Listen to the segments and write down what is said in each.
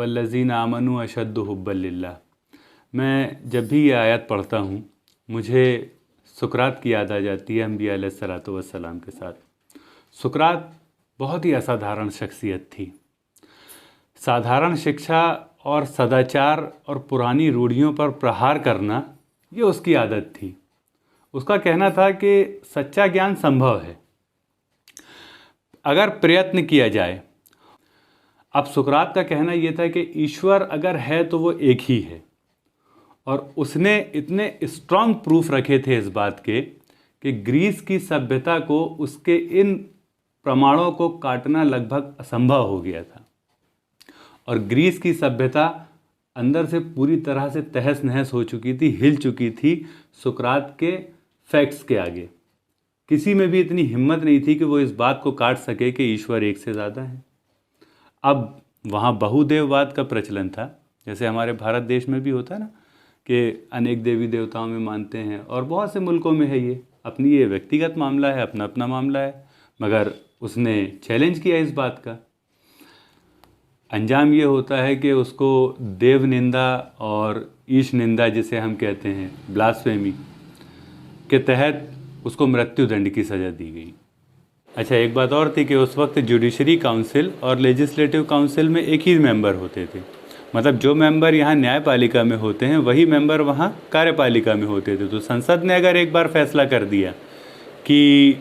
वल्लज़ीन आमनु अशद्दु हुब्बन लिल्लाह। मैं जब भी ये आयत पढ़ता हूँ मुझे सुकरात की याद आ जाती है, अंबिया अलैहिस्सलातु वस्सलाम के साथ। सुकरात बहुत ही असाधारण शख्सियत थी। साधारण शिक्षा और सदाचार और पुरानी रूढ़ियों पर प्रहार करना ये उसकी आदत थी। उसका कहना था कि सच्चा ज्ञान संभव है अगर प्रयत्न किया जाए। अब सुकरात का कहना यह था कि ईश्वर अगर है तो वो एक ही है, और उसने इतने स्ट्रांग प्रूफ रखे थे इस बात के कि ग्रीस की सभ्यता को उसके इन प्रमाणों को काटना लगभग असंभव हो गया था। और ग्रीस की सभ्यता अंदर से पूरी तरह से तहस नहस हो चुकी थी, हिल चुकी थी सुकरात के फैक्ट्स के आगे। किसी में भी इतनी हिम्मत नहीं थी कि वो इस बात को काट सके कि ईश्वर एक से ज़्यादा है। अब वहाँ बहुदेववाद का प्रचलन था, जैसे हमारे भारत देश में भी होता है ना कि अनेक देवी देवताओं में मानते हैं, और बहुत से मुल्कों में है। ये अपनी ये व्यक्तिगत मामला है, अपना अपना मामला है, मगर उसने चैलेंज किया इस बात का। अंजाम ये होता है कि उसको देव निंदा और ईश निंदा जिसे हम कहते हैं, ब्लास्फेमी के तहत उसको मृत्यु दंड की सज़ा दी गई। अच्छा, एक बात और थी कि उस वक्त जुडिशरी काउंसिल और लेजिस्लेटिव काउंसिल में एक ही मेंबर होते थे। मतलब जो मेंबर यहाँ न्यायपालिका में होते हैं वही मेंबर वहाँ कार्यपालिका में होते थे। तो संसद ने अगर एक बार फैसला कर दिया कि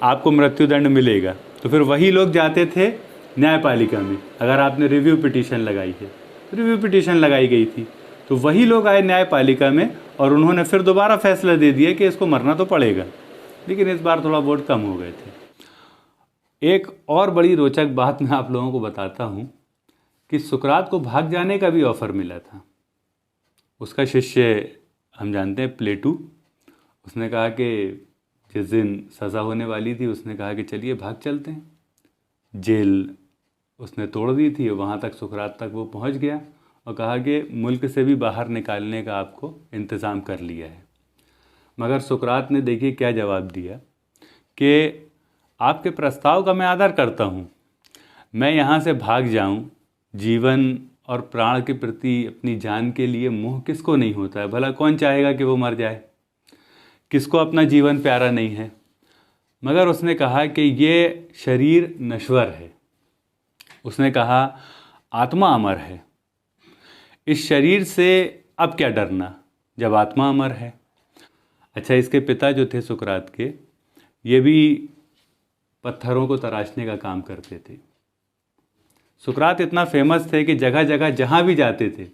आपको मृत्युदंड मिलेगा, तो फिर वही लोग जाते थे न्यायपालिका में। अगर आपने रिव्यू पिटीशन लगाई है, रिव्यू पिटीशन लगाई गई थी, तो वही लोग आए न्यायपालिका में और उन्होंने फिर दोबारा फैसला दे दिया कि इसको मरना तो पड़ेगा। लेकिन इस बार थोड़ा वोट कम हो गए थे। एक और बड़ी रोचक बात मैं आप लोगों को बताता हूँ कि सुकरात को भाग जाने का भी ऑफ़र मिला था। उसका शिष्य हम जानते हैं प्लेटू, उसने कहा कि जिस दिन सज़ा होने वाली थी उसने कहा कि चलिए भाग चलते हैं। जेल उसने तोड़ दी थी, वहाँ तक सुकरात तक वो पहुँच गया और कहा कि मुल्क से भी बाहर निकालने का आपको इंतज़ाम कर लिया है। मगर सुकरात ने देखिए क्या जवाब दिया कि आपके प्रस्ताव का मैं आदर करता हूँ, मैं यहाँ से भाग जाऊँ। जीवन और प्राण के प्रति अपनी जान के लिए मोह किसको नहीं होता है? भला कौन चाहेगा कि वो मर जाए? किसको अपना जीवन प्यारा नहीं है? मगर उसने कहा कि ये शरीर नश्वर है। उसने कहा आत्मा अमर है। इस शरीर से अब क्या डरना जब आत्मा अमर है। अच्छा, इसके पिता जो थे सुकरात के, ये भी पत्थरों को तराशने का काम करते थे। सुकरात इतना फेमस थे कि जगह जगह जहाँ भी जाते थे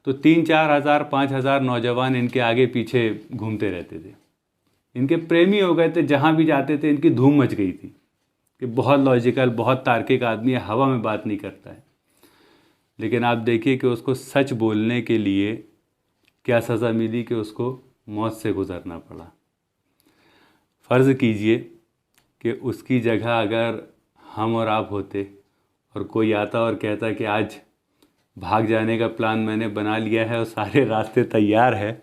तो 3-4 हज़ार 5 हज़ार नौजवान इनके आगे पीछे घूमते रहते थे। इनके प्रेमी हो गए थे, जहाँ भी जाते थे इनकी धूम मच गई थी कि बहुत लॉजिकल, बहुत तार्किक आदमी है, हवा में बात नहीं करता है। लेकिन आप देखिए कि उसको सच बोलने के लिए क्या सज़ा मिली कि उसको मौत से गुज़रना पड़ा। फ़र्ज़ कीजिए कि उसकी जगह अगर हम और आप होते और कोई आता और कहता कि आज भाग जाने का प्लान मैंने बना लिया है और सारे रास्ते तैयार है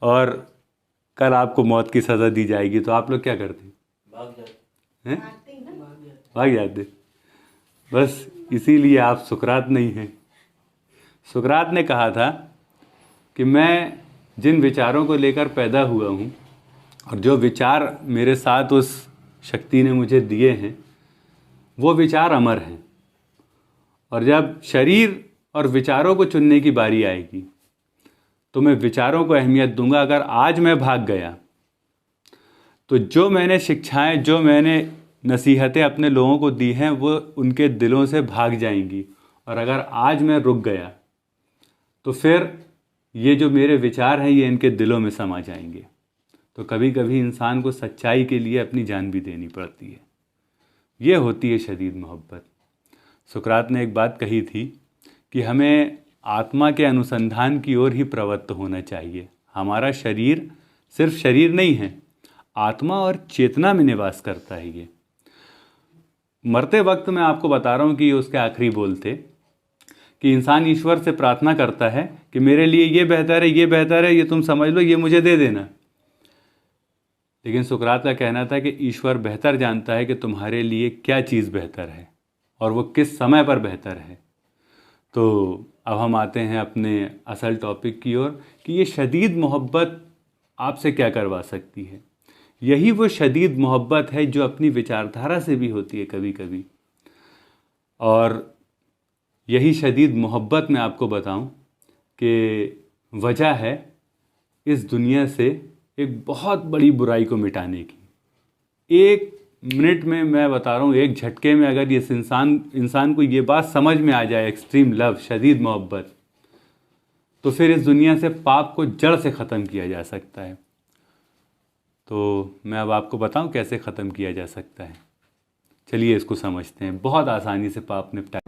और कल आपको मौत की सज़ा दी जाएगी, तो आप लोग क्या करते? भाग जाते। भाग जाते। बस इसीलिए आप सुकरात नहीं हैं। सुकरात ने कहा था कि मैं जिन विचारों को लेकर पैदा हुआ हूँ और जो विचार मेरे साथ उस शक्ति ने मुझे दिए हैं, वो विचार अमर हैं। और जब शरीर और विचारों को चुनने की बारी आएगी तो मैं विचारों को अहमियत दूंगा। अगर आज मैं भाग गया तो जो मैंने शिक्षाएं, जो मैंने नसीहतें अपने लोगों को दी हैं, वो उनके दिलों से भाग जाएंगी। और अगर आज मैं रुक गया तो फिर ये जो मेरे विचार हैं ये इनके दिलों में समा जाएंगे। तो कभी कभी इंसान को सच्चाई के लिए अपनी जान भी देनी पड़ती है। ये होती है शदीद मोहब्बत। सुकरात ने एक बात कही थी कि हमें आत्मा के अनुसंधान की ओर ही प्रवृत्त होना चाहिए। हमारा शरीर सिर्फ शरीर नहीं है, आत्मा और चेतना में निवास करता है। ये मरते वक्त मैं आपको बता रहा हूँ कि ये उसके आखिरी बोल थे कि इंसान ईश्वर से प्रार्थना करता है कि मेरे लिए ये बेहतर है, ये बेहतर है, ये तुम समझ लो, ये मुझे दे देना। लेकिन सुकरात का कहना था कि ईश्वर बेहतर जानता है कि तुम्हारे लिए क्या चीज़ बेहतर है और वो किस समय पर बेहतर है। तो अब हम आते हैं अपने असल टॉपिक की ओर कि ये शदीद मोहब्बत आपसे क्या करवा सकती है। यही वो शदीद मोहब्बत है जो अपनी विचारधारा से भी होती है कभी कभी। और यही शदीद मोहब्बत मैं आपको बताऊं कि वजह है इस दुनिया से एक बहुत बड़ी बुराई को मिटाने की। एक मिनट में मैं बता रहा हूँ, एक झटके में अगर इस इंसान को ये बात समझ में आ जाए, एक्सट्रीम लव, शदीद मोहब्बत, तो फिर इस दुनिया से पाप को जड़ से ख़त्म किया जा सकता है। तो मैं अब आपको बताऊं कैसे ख़त्म किया जा सकता है। चलिए इसको समझते हैं। बहुत आसानी से पाप निपटा